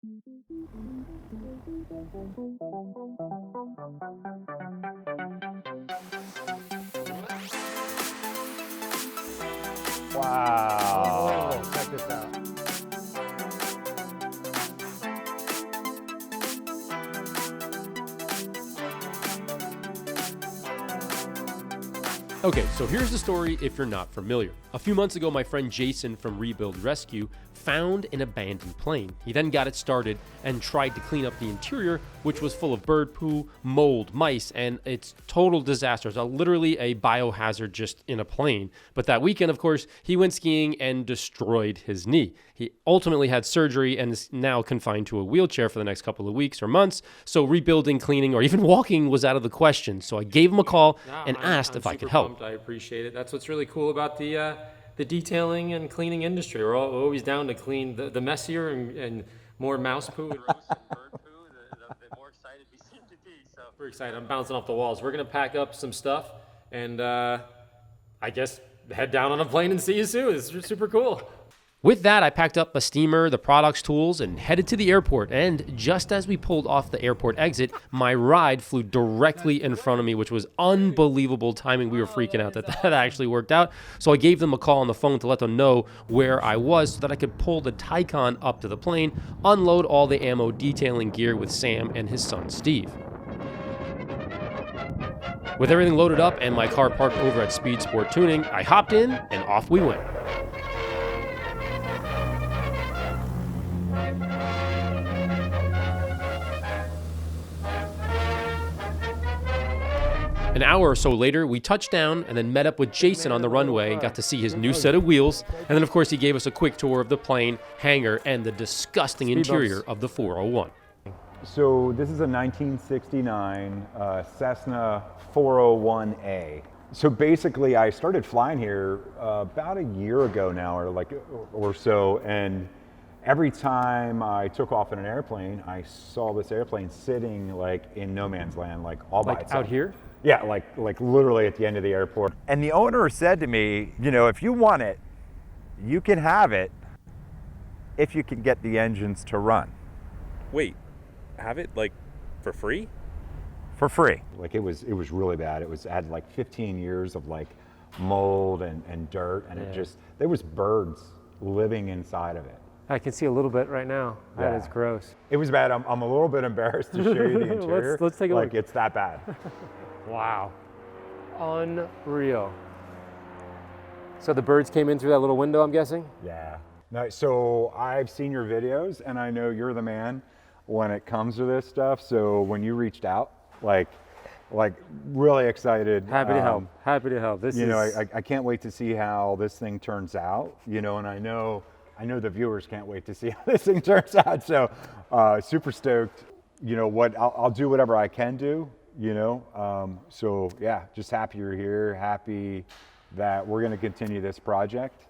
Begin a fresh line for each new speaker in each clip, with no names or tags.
Wow. Oh, check this out.
Okay, so here's the story if you're not familiar. A few months ago, my friend Jason from Rebuild Rescue found an abandoned plane. He then got it started and tried to clean up the interior, which was full of bird poo, mold, mice, and it's total disaster. It's literally a biohazard just in a plane. But that weekend, of course, he went skiing and destroyed his knee. He ultimately had surgery and is now confined to a wheelchair for the next couple of weeks or months. So rebuilding, cleaning, or even walking was out of the question. So I gave him a call and asked if I could help.
I appreciate it. That's what's really cool about the detailing and cleaning industry. We're always down to clean the messier and more mouse poo and roast and bird poo, the more excited we seem to be. So we're excited. I'm bouncing off the walls. We're gonna pack up some stuff and I guess head down on a plane and see you soon. It's super cool.
With that, I packed up a steamer, the products, tools, and headed to the airport. And just as we pulled off the airport exit, my ride flew directly in front of me, which was unbelievable timing. We were freaking out that actually worked out. So I gave them a call on the phone to let them know where I was so that I could pull the Taycan up to the plane, unload all the ammo detailing gear with Sam and his son, Steve. With everything loaded up and my car parked over at Speed Sport Tuning, I hopped in and off we went. An hour or so later, we touched down and then met up with Jason on the runway and got to see his new set of wheels. And then, of course, he gave us a quick tour of the plane, hangar, and the disgusting interior of the 401.
So this is a 1969 Cessna 401A. So basically, I started flying here about a year ago now, or so, and every time I took off in an airplane, I saw this airplane sitting like in no man's land, like all by itself.
Out here?
Yeah, like literally at the end of the airport.
And the owner said to me, you know, if you want it, you can have it if you can get the engines to run.
Wait, have it like for free?
For free.
Like it was really bad. It had like 15 years of like mold and dirt, and there was birds living inside of it.
I can see a little bit right now. That is gross.
It was bad. I'm a little bit embarrassed to show you the interior.
Let's take a look.
Like it's that bad.
Wow. Unreal. So the birds came in through that little window, I'm guessing?
Yeah. No, so I've seen your videos and I know you're the man when it comes to this stuff. So when you reached out, like really excited.
Happy to help. Happy to help.
I can't wait to see how this thing turns out, you know, and I know the viewers can't wait to see how this thing turns out. So super stoked, you know, I'll do whatever I can do. You know, so yeah, just happy you're here, happy that we're going to continue this project.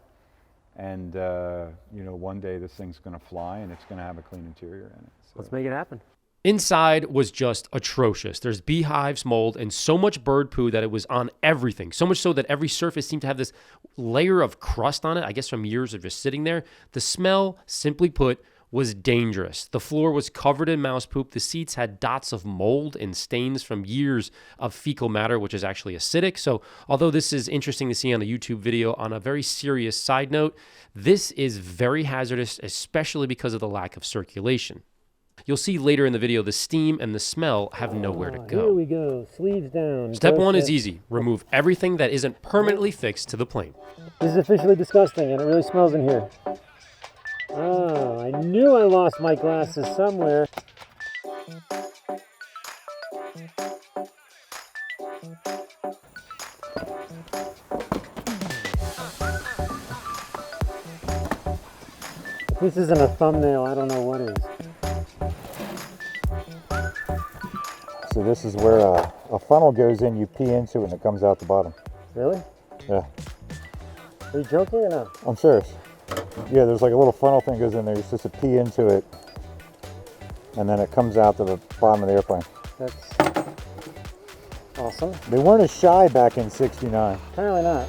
And, you know, one day this thing's going to fly and it's going to have a clean interior in it. So.
Let's make it happen.
Inside was just atrocious. There's beehives, mold, and so much bird poo that it was on everything. So much so that every surface seemed to have this layer of crust on it, I guess from years of just sitting there. The smell, simply put, was dangerous. The floor was covered in mouse poop. The seats had dots of mold and stains from years of fecal matter, which is actually acidic. So although this is interesting to see on a YouTube video, on a very serious side note, this is very hazardous, especially because of the lack of circulation. You'll see later in the video, the steam and the smell have nowhere to go.
Here we go, sleeves down.
Step one is easy. Remove everything that isn't permanently fixed to the plane.
This is officially disgusting and it really smells in here. Oh, I knew I lost my glasses somewhere. If this isn't a thumbnail, I don't know what is.
So this is where a funnel goes in, you pee into it and it comes out the bottom.
Really?
Yeah.
Are you joking or no?
I'm serious. Yeah, there's like a little funnel thing goes in there. You're supposed to pee into it, and then it comes out to the bottom of the airplane.
That's awesome.
They weren't as shy back in '69.
Apparently not.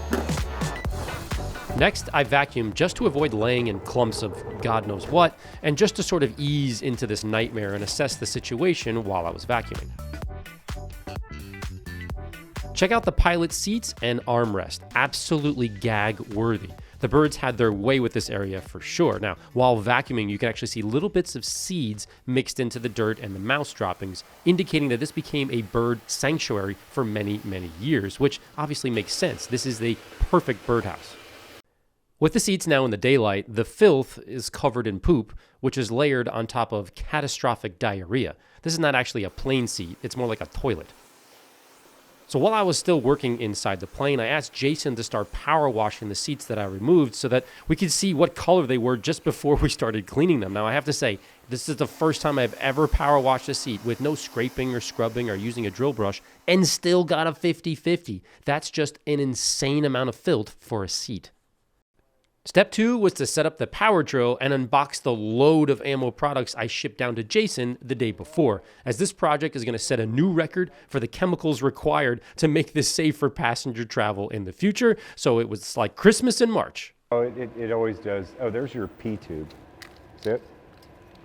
Next, I vacuumed just to avoid laying in clumps of God knows what, and just to sort of ease into this nightmare and assess the situation while I was vacuuming. Check out the pilot seats and armrest, absolutely gag-worthy. The birds had their way with this area for sure. Now, while vacuuming, you can actually see little bits of seeds mixed into the dirt and the mouse droppings, indicating that this became a bird sanctuary for many, many years, which obviously makes sense. This is the perfect birdhouse. With the seats now in the daylight, the filth is covered in poop, which is layered on top of catastrophic diarrhea. This is not actually a plane seat, it's more like a toilet. So while I was still working inside the plane, I asked Jason to start power washing the seats that I removed so that we could see what color they were just before we started cleaning them. Now, I have to say, this is the first time I've ever power washed a seat with no scraping or scrubbing or using a drill brush and still got a 50-50. That's just an insane amount of filth for a seat. Step 2 was to set up the power drill and unbox the load of ammo products I shipped down to Jason the day before, as this project is going to set a new record for the chemicals required to make this safe for passenger travel in the future. So it was like Christmas in March.
Oh, it always does. Oh, there's your P tube. See it?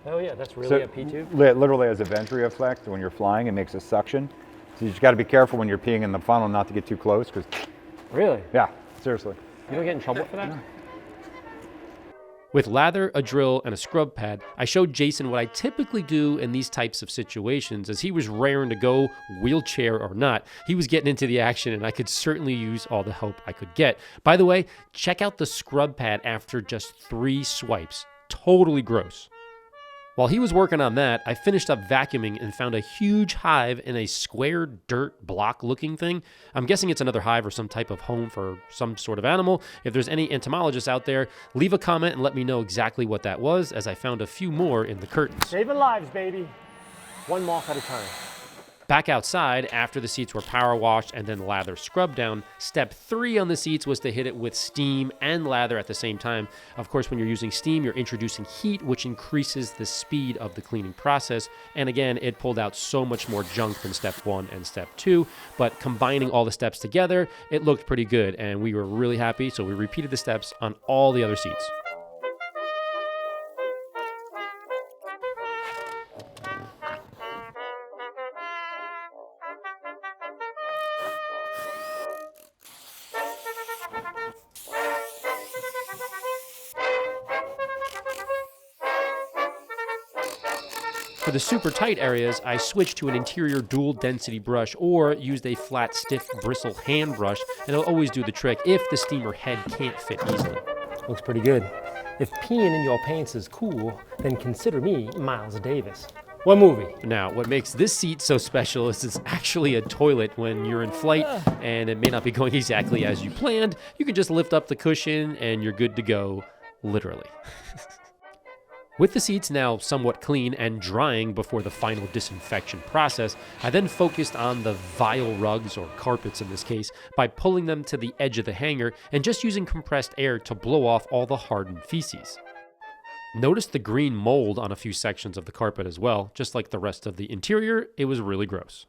Oh yeah, that's really
So
a P2?
literally has a venturi effect. When you're flying, it makes a suction. So you just got to be careful when you're peeing in the funnel not to get too close. Cause,
Really?
yeah, seriously.
You don't get in trouble for that?
With lather, a drill, and a scrub pad, I showed Jason what I typically do in these types of situations, as he was raring to go, wheelchair or not. He was getting into the action, and I could certainly use all the help I could get. By the way, check out the scrub pad after just 3 swipes. Totally gross. While he was working on that, I finished up vacuuming and found a huge hive in a square dirt block looking thing. I'm guessing it's another hive or some type of home for some sort of animal. If there's any entomologists out there, leave a comment and let me know exactly what that was, as I found a few more in the curtains.
Saving lives, baby. One moth at a time.
Back outside, after the seats were power washed and then lather scrubbed down, step 3 on the seats was to hit it with steam and lather at the same time. Of course, when you're using steam, you're introducing heat, which increases the speed of the cleaning process. And again, it pulled out so much more junk than step 1 and step 2. But combining all the steps together, it looked pretty good, and we were really happy. So we repeated the steps on all the other seats. For the super tight areas, I switched to an interior dual density brush or used a flat, stiff bristle hand brush, and it'll always do the trick if the steamer head can't fit easily.
Looks pretty good. If peeing in your pants is cool, then consider me Miles Davis. What movie?
Now, what makes this seat so special is it's actually a toilet when you're in flight, and it may not be going exactly as you planned. You can just lift up the cushion and you're good to go, literally. With the seats now somewhat clean and drying before the final disinfection process, I then focused on the vile rugs, or carpets in this case, by pulling them to the edge of the hanger and just using compressed air to blow off all the hardened feces. Notice the green mold on a few sections of the carpet as well. Just like the rest of the interior, it was really gross.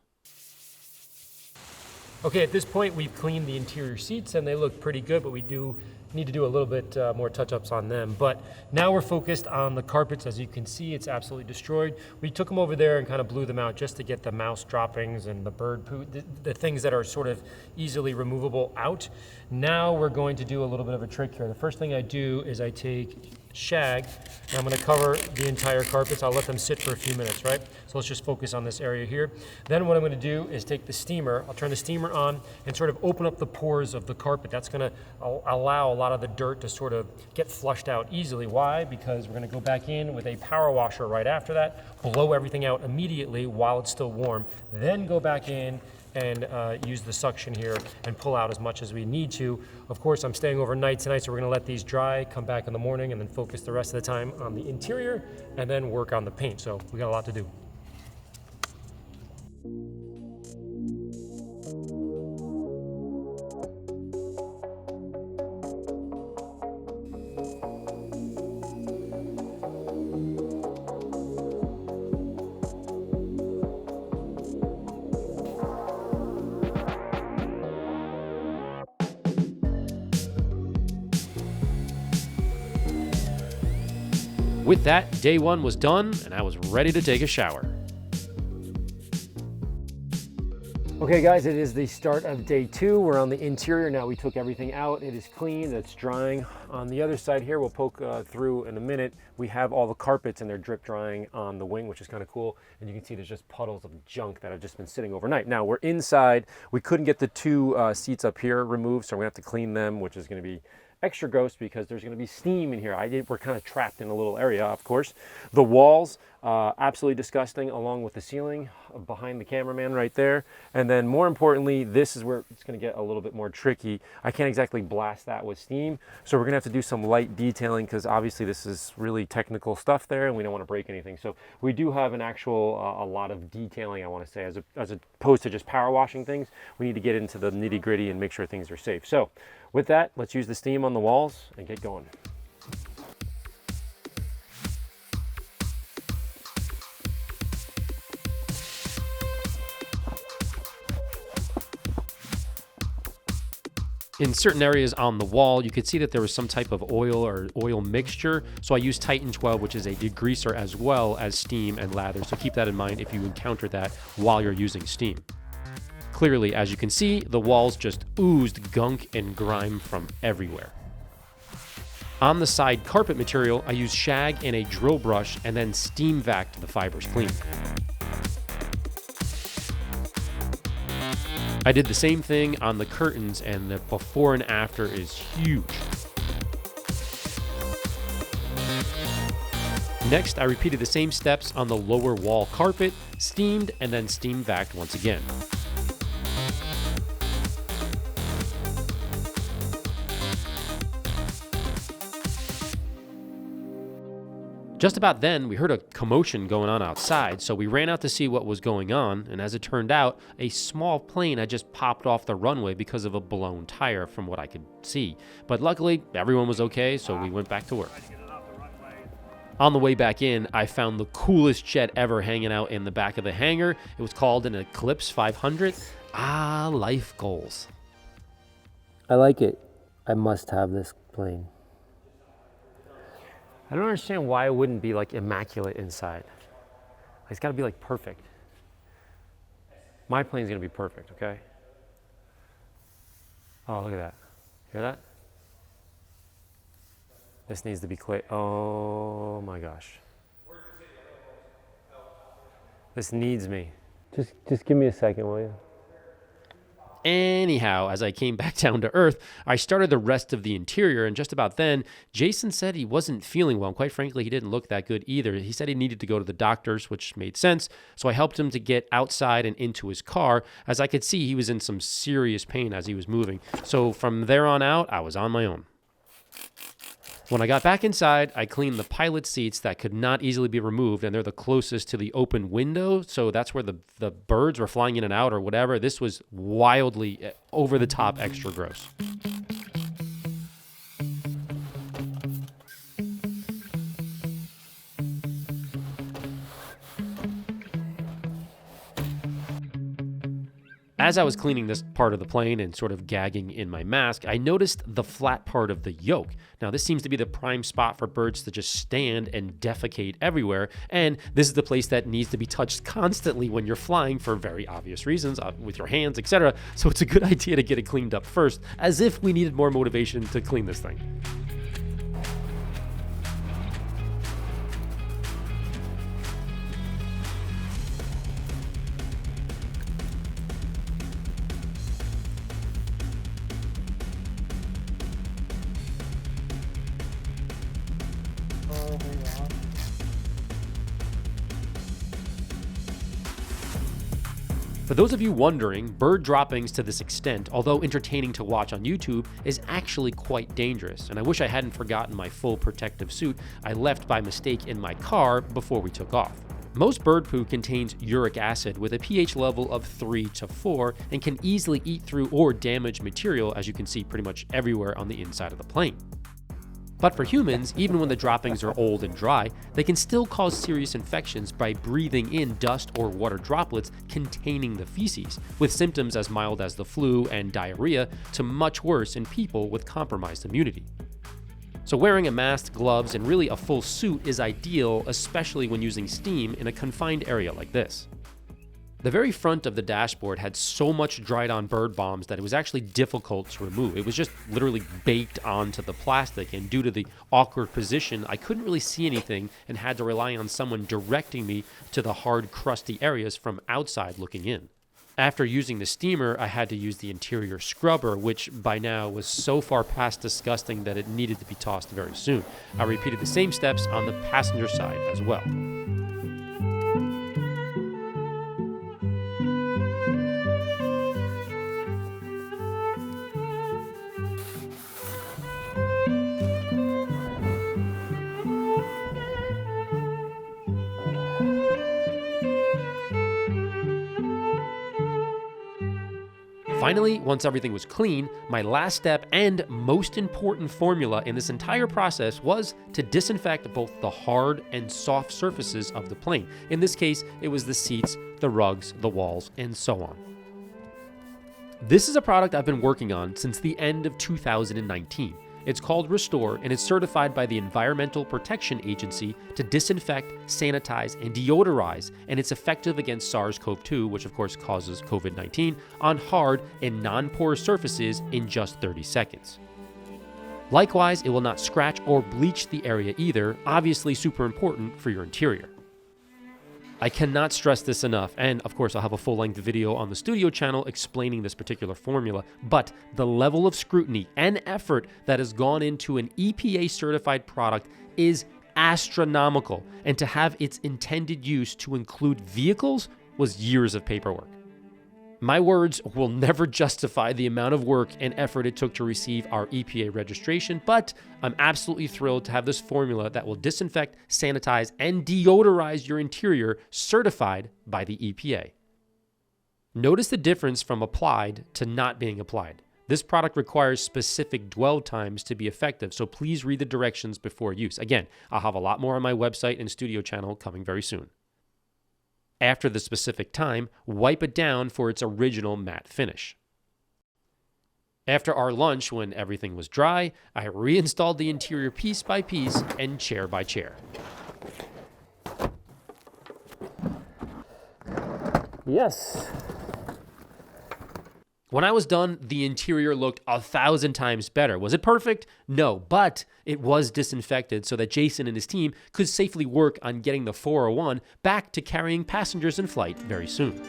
Okay, at this point we've cleaned the interior seats and they look pretty good, but we do need to do a little bit more touch-ups on them. But now we're focused on the carpets. As you can see, it's absolutely destroyed. We took them over there and kind of blew them out just to get the mouse droppings and the bird poo, the things that are sort of easily removable out. Now we're going to do a little bit of a trick here. The first thing I do is I take shag and I'm going to cover the entire carpets. I'll let them sit for a few minutes, right? So let's just focus on this area here. Then what I'm going to do is take the steamer, I'll turn the steamer on and sort of open up the pores of the carpet. That's going to allow a lot of the dirt to sort of get flushed out easily. Why? Because we're going to go back in with a power washer right after that, blow everything out immediately while it's still warm, then go back in and use the suction here and pull out as much as we need to. Of course, I'm staying overnight tonight, so we're gonna let these dry, come back in the morning, and then focus the rest of the time on the interior, and then work on the paint. So we got a lot to do.
With that, day one was done, and I was ready to take a shower. Okay guys, it is the start of day two. We're on the interior now. We took everything out. It is clean, it's drying. On the other side here, we'll poke through in a minute. We have all the carpets and they're drip drying on the wing, which is kind of cool. And you can see there's just puddles of junk that have just been sitting overnight. Now we're inside. We couldn't get the two seats up here removed, so we're gonna have to clean them, which is gonna be extra gross because there's going to be steam in here. We're kind of trapped in a little area, of course. The walls, absolutely disgusting, along with the ceiling behind the cameraman right there. And then more importantly, this is where it's going to get a little bit more tricky. I can't exactly blast that with steam, so we're going to have to do some light detailing because obviously this is really technical stuff there and we don't want to break anything. So we do have an actual, a lot of detailing, I want to say, as opposed to just power washing things. We need to get into the nitty gritty and make sure things are safe. So with that, let's use the steam on the walls and get going. In certain areas on the wall, you could see that there was some type of oil or oil mixture. So I used Titan 12, which is a degreaser as well as steam and lather. So keep that in mind if you encounter that while you're using steam. Clearly, as you can see, the walls just oozed gunk and grime from everywhere. On the side carpet material, I used shag and a drill brush and then steam vacked the fibers clean. I did the same thing on the curtains, and the before and after is huge. Next, I repeated the same steps on the lower wall carpet, steamed, and then steam vacked once again. Just about then, we heard a commotion going on outside, so we ran out to see what was going on, and as it turned out, a small plane had just popped off the runway because of a blown tire from what I could see. But luckily, everyone was okay, so we went back to work. On the way back in, I found the coolest jet ever hanging out in the back of the hangar. It was called an Eclipse 500. Ah, life goals.
I like it. I must have this plane.
I don't understand why it wouldn't be like immaculate inside. It's got to be like perfect. My plane's gonna be perfect, okay? Oh, look at that. Hear that? This needs to be clear. Oh my gosh. This needs me.
Just give me a second, will you?
Anyhow, as I came back down to earth, I started the rest of the interior, and just about then, Jason said he wasn't feeling well. And quite frankly, he didn't look that good either. He said he needed to go to the doctors, which made sense. So I helped him to get outside and into his car. As I could see, he was in some serious pain as he was moving. So from there on out, I was on my own. When I got back inside, I cleaned the pilot seats that could not easily be removed, and they're the closest to the open window, so that's where the birds were flying in and out or whatever. This was wildly over-the-top extra gross. As I was cleaning this part of the plane and sort of gagging in my mask, I noticed the flat part of the yoke. Now, this seems to be the prime spot for birds to just stand and defecate everywhere, and this is the place that needs to be touched constantly when you're flying for very obvious reasons, with your hands, etc. So it's a good idea to get it cleaned up first, as if we needed more motivation to clean this thing. For those of you wondering, bird droppings to this extent, although entertaining to watch on YouTube, is actually quite dangerous, and I wish I hadn't forgotten my full protective suit I left by mistake in my car before we took off. Most bird poo contains uric acid with a pH level of 3 to 4 and can easily eat through or damage material, as you can see pretty much everywhere on the inside of the plane. But for humans, even when the droppings are old and dry, they can still cause serious infections by breathing in dust or water droplets containing the feces, with symptoms as mild as the flu and diarrhea to much worse in people with compromised immunity. So wearing a mask, gloves, and really a full suit is ideal, especially when using steam in a confined area like this. The very front of the dashboard had so much dried on bird bombs that it was actually difficult to remove. It was just literally baked onto the plastic, and due to the awkward position, I couldn't really see anything and had to rely on someone directing me to the hard, crusty areas from outside looking in. After using the steamer, I had to use the interior scrubber, which by now was so far past disgusting that it needed to be tossed very soon. I repeated the same steps on the passenger side as well. Finally, once everything was clean, my last step and most important formula in this entire process was to disinfect both the hard and soft surfaces of the plane. In this case, it was the seats, the rugs, the walls, and so on. This is a product I've been working on since the end of 2019. It's called Restore, and it's certified by the Environmental Protection Agency to disinfect, sanitize, and deodorize, and it's effective against SARS-CoV-2, which of course causes COVID-19, on hard and non-porous surfaces in just 30 seconds. Likewise, it will not scratch or bleach the area either, obviously super important for your interior. I cannot stress this enough, and of course I'll have a full-length video on the studio channel explaining this particular formula, but the level of scrutiny and effort that has gone into an EPA-certified product is astronomical, and to have its intended use to include vehicles was years of paperwork. My words will never justify the amount of work and effort it took to receive our EPA registration, but I'm absolutely thrilled to have this formula that will disinfect, sanitize, and deodorize your interior certified by the EPA. Notice the difference from applied to not being applied. This product requires specific dwell times to be effective, so please read the directions before use. Again, I'll have a lot more on my website and studio channel coming very soon. After the specific time, wipe it down for its original matte finish. After our lunch, when everything was dry, I reinstalled the interior piece by piece and chair by chair.
Yes.
When I was done, the interior looked 1,000 times better. Was it perfect? No, but it was disinfected so that Jason and his team could safely work on getting the 401 back to carrying passengers in flight very soon.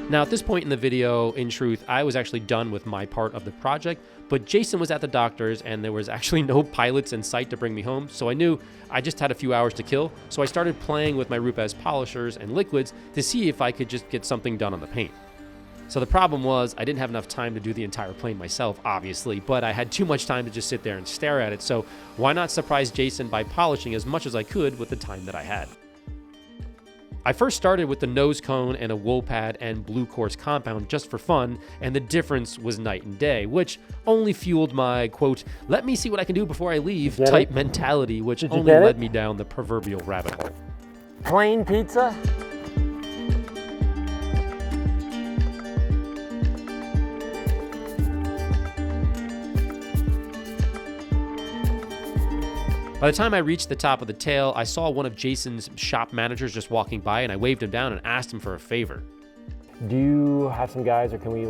Now, at this point in the video, in truth, I was actually done with my part of the project, but Jason was at the doctor's and there was actually no pilots in sight to bring me home, so I knew I just had a few hours to kill, so I started playing with my Rupes polishers and liquids to see if I could just get something done on the paint. So the problem was I didn't have enough time to do the entire plane myself, obviously, but I had too much time to just sit there and stare at it, so why not surprise Jason by polishing as much as I could with the time that I had. I first started with the nose cone and a wool pad and blue coarse compound just for fun, and the difference was night and day, which only fueled my, quote, let me see what I can do before I leave type mentality, which only led me down the proverbial rabbit hole.
Plain pizza?
By the time I reached the top of the tail, I saw one of Jason's shop managers just walking by, and I waved him down and asked him for a favor.
Do you have some guys, or can we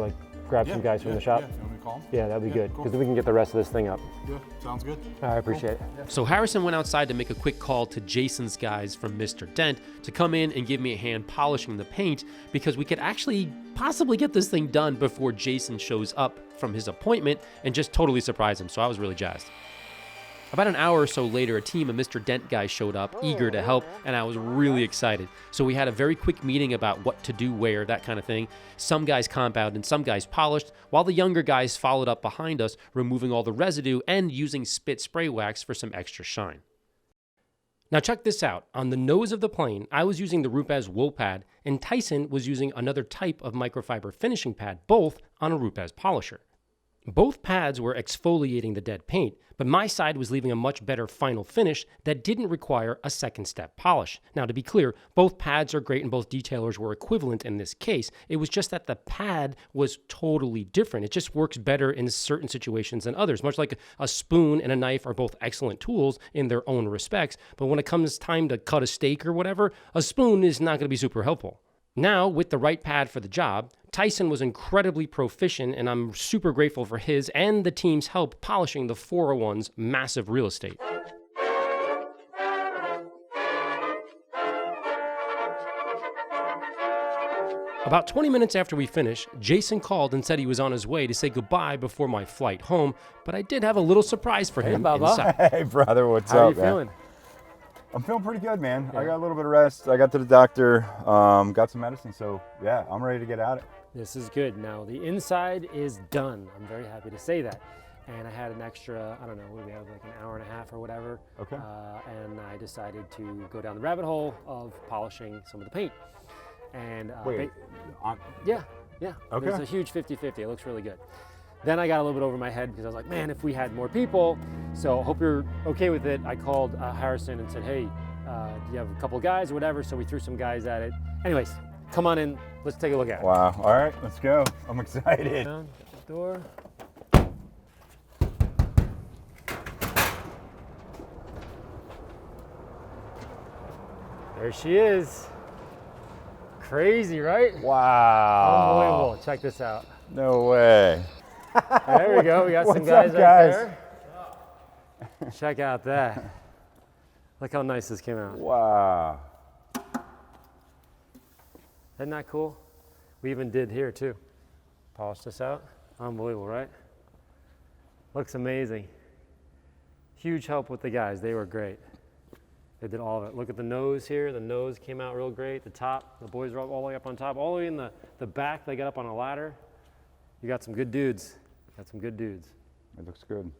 grab some guys from the shop?
Yeah, you want me to call them?
Yeah, that'd be good,
cool.
because we can get the rest of this thing up.
Yeah, sounds good.
I appreciate it.
So Harrison went outside to make a quick call to Jason's guys from Mr. Dent to come in and give me a hand polishing the paint, because we could actually possibly get this thing done before Jason shows up from his appointment and just totally surprise him. So I was really jazzed. About an hour or so later, a team of Mr. Dent guys showed up, eager to help, and I was really excited. So we had a very quick meeting about what to do where, that kind of thing. Some guys compounded and some guys polished, while the younger guys followed up behind us, removing all the residue and using spit spray wax for some extra shine. Now check this out. On the nose of the plane, I was using the Rupes wool pad, and Tyson was using another type of microfiber finishing pad, both on a Rupes polisher. Both pads were exfoliating the dead paint, but my side was leaving a much better final finish that didn't require a second step polish. Now, to be clear, both pads are great and both detailers were equivalent in this case. It was just that the pad was totally different. It just works better in certain situations than others. Much like a spoon and a knife are both excellent tools in their own respects, but when it comes time to cut a steak or whatever, a spoon is not going to be super helpful. Now, with the right pad for the job, Tyson was incredibly proficient, and I'm super grateful for his and the team's help polishing the 401's massive real estate. About 20 minutes after we finished, Jason called and said he was on his way to say goodbye before my flight home, but I did have a little surprise for him inside.
Hey, brother, what's
How are
up,
you
man?
feeling?
I'm feeling pretty good, man. I got a little bit of rest. I got to the doctor, got some medicine, so yeah, I'm ready to get at it.
This is good. Now, the inside is done. I'm very happy to say that. And I had an extra, I don't know, what do we have, like an hour and a half or whatever.
Okay.
And I decided to go down the rabbit hole of polishing some of the paint. And
Wait,
yeah.
Okay.
There's a huge 50-50. It looks really good. Then I got a little bit over my head because I was like, man, if we had more people, so hope you're okay with it. I called Harrison and said, hey, do you have a couple guys or whatever? So we threw some guys at it. Anyways, come on in. Let's take a look at it.
wow. All right, let's go. I'm excited.
Down, door. There she is. Crazy, right?
Wow.
Unbelievable. Check this out.
No way.
There we go. We got some
What's
guys
up,
right
guys?
there. Check out that. Look how nice this came out.
Wow.
Isn't that cool? We even did here too. Polished this out. Unbelievable, right? Looks amazing. Huge help with the guys. They were great. They did all of it. Look at the nose here. The nose came out real great. The top, the boys were all the way up on top. All the way in the back, they got up on a ladder. You got some good dudes. Got some good dudes.
It looks good.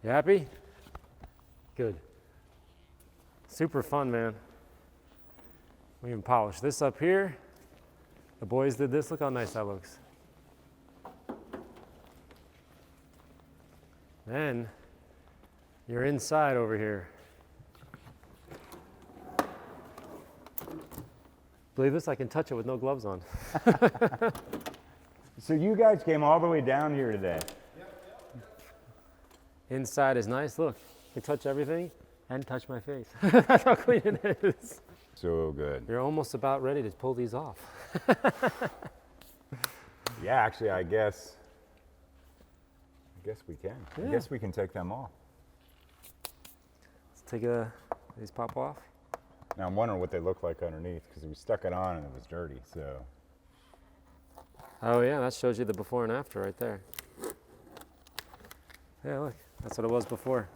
You happy? Good. Super fun, man. We even polished this up here. The boys did this. Look how nice that looks. Then you're inside over here. Believe this? I can touch it with no gloves on.
So you guys came all the way down here today.
Inside is nice. Look, you can touch everything and touch my face. That's how clean it is.
So good.
You're almost about ready to pull these off.
Yeah, actually, I guess we can. I
Yeah.
guess we can take them off.
Let's take these pop off.
Now I'm wondering what they look like underneath because we stuck it on and it was dirty. So
Oh yeah, that shows you the before and after right there. Yeah, look, that's what it was before.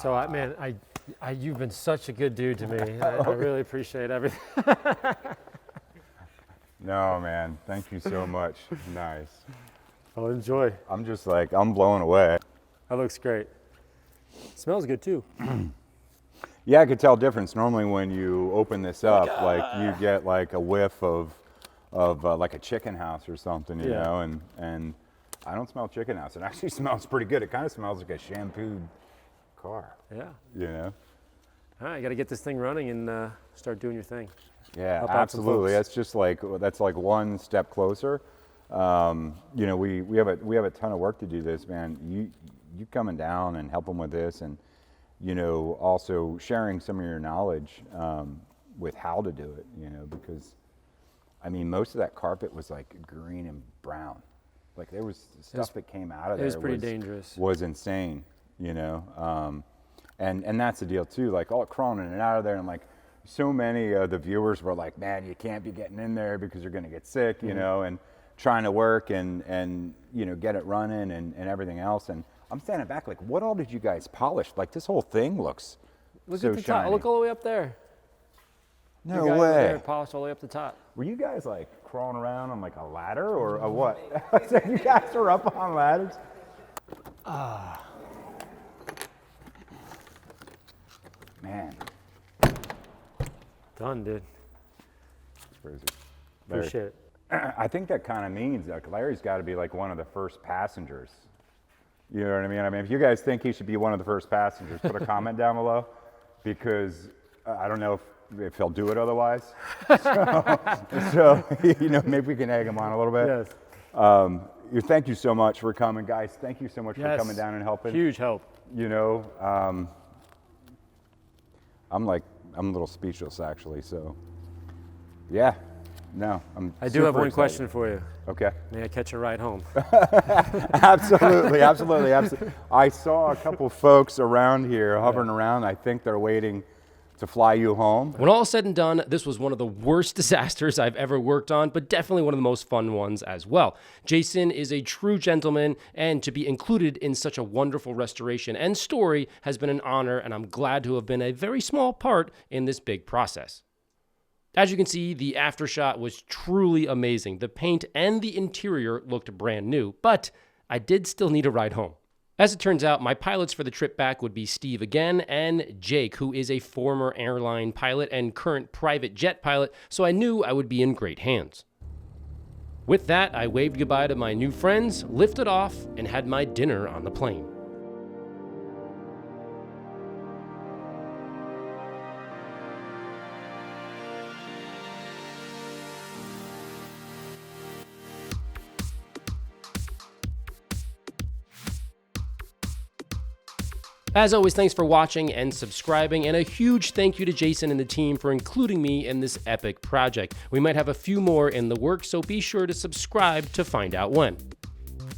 So you've been such a good dude to me. I really appreciate everything.
no, man, thank you so much. Nice.
I'll enjoy.
I'm just like I'm blown away.
That looks great. Smells good too.
Yeah, I could tell difference. Normally, when you open this up, like you get like a whiff of like a chicken house or something, you
Yeah.
know, and I don't smell chicken house. It actually smells pretty good. It kind of smells like a shampooed car,
Yeah.
you know.
All right, you got to get this thing running and start doing your thing.
Yeah,
Help out some
absolutely.
folks.
That's just like that's like one step closer. You know, we have a ton of work to do this, man. You coming down and helping with this, and you know, also sharing some of your knowledge with how to do it. You know, because I mean, most of that carpet was like green and brown. Like there was stuff that came out of there.
It was pretty dangerous.
Was insane. You know, and that's the deal too. Like all crawling in and out of there, and like so many of the viewers were like, "Man, you can't be getting in there because you're going to get sick," you know, and trying to work and you know get it running and everything else. And I'm standing back like, what all did you guys polish? Like this whole thing looks
Look
so
at the
shiny.
top. Look all the way up there.
No
You guys over there
way.
polished all the way up the top.
Were you guys like crawling around on like a ladder or a what? So you guys were up on ladders? Man,
Done, dude.
it's crazy.
Appreciate it.
I think that kind of means that Larry's got to be like one of the first passengers. You know what I mean? I mean, if you guys think he should be one of the first passengers, put a comment down below, because I don't know if he'll do it otherwise. So you know, maybe we can egg him on a little bit.
Yes.
Thank you so much for coming, guys. Thank you so much for
Yes.
coming down and helping.
Huge help.
You know, I'm a little speechless actually. So, yeah, no,
I do have
super
one
excited.
question for you.
Okay.
May I catch a ride home?
Absolutely. I saw a couple folks around here hovering around. I think they're waiting to fly you home.
When all is said and done, this was one of the worst disasters I've ever worked on, but definitely one of the most fun ones as well. Jason is a true gentleman, and to be included in such a wonderful restoration and story has been an honor, and I'm glad to have been a very small part in this big process. As you can see, the aftershot was truly amazing. The paint and the interior looked brand new, but I did still need a ride home. As it turns out, my pilots for the trip back would be Steve again and Jake, who is a former airline pilot and current private jet pilot, so I knew I would be in great hands. With that, I waved goodbye to my new friends, lifted off, and had my dinner on the plane. As always, thanks for watching and subscribing, and a huge thank you to Jason and the team for including me in this epic project. We might have a few more in the works, so be sure to subscribe to find out when.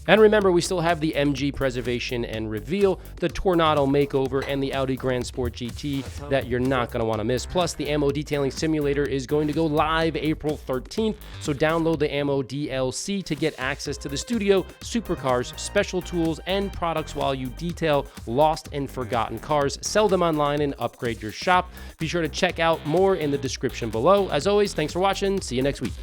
And remember, we still have the MG Preservation and Reveal, the Tornado Makeover, and the Audi Grand Sport GT that you're not going to want to miss. Plus, the Ammo Detailing Simulator is going to go live April 13th, so download the Ammo DLC to get access to the studio, supercars, special tools, and products while you detail lost and forgotten cars, sell them online, and upgrade your shop. Be sure to check out more in the description below. As always, thanks for watching. See you next week.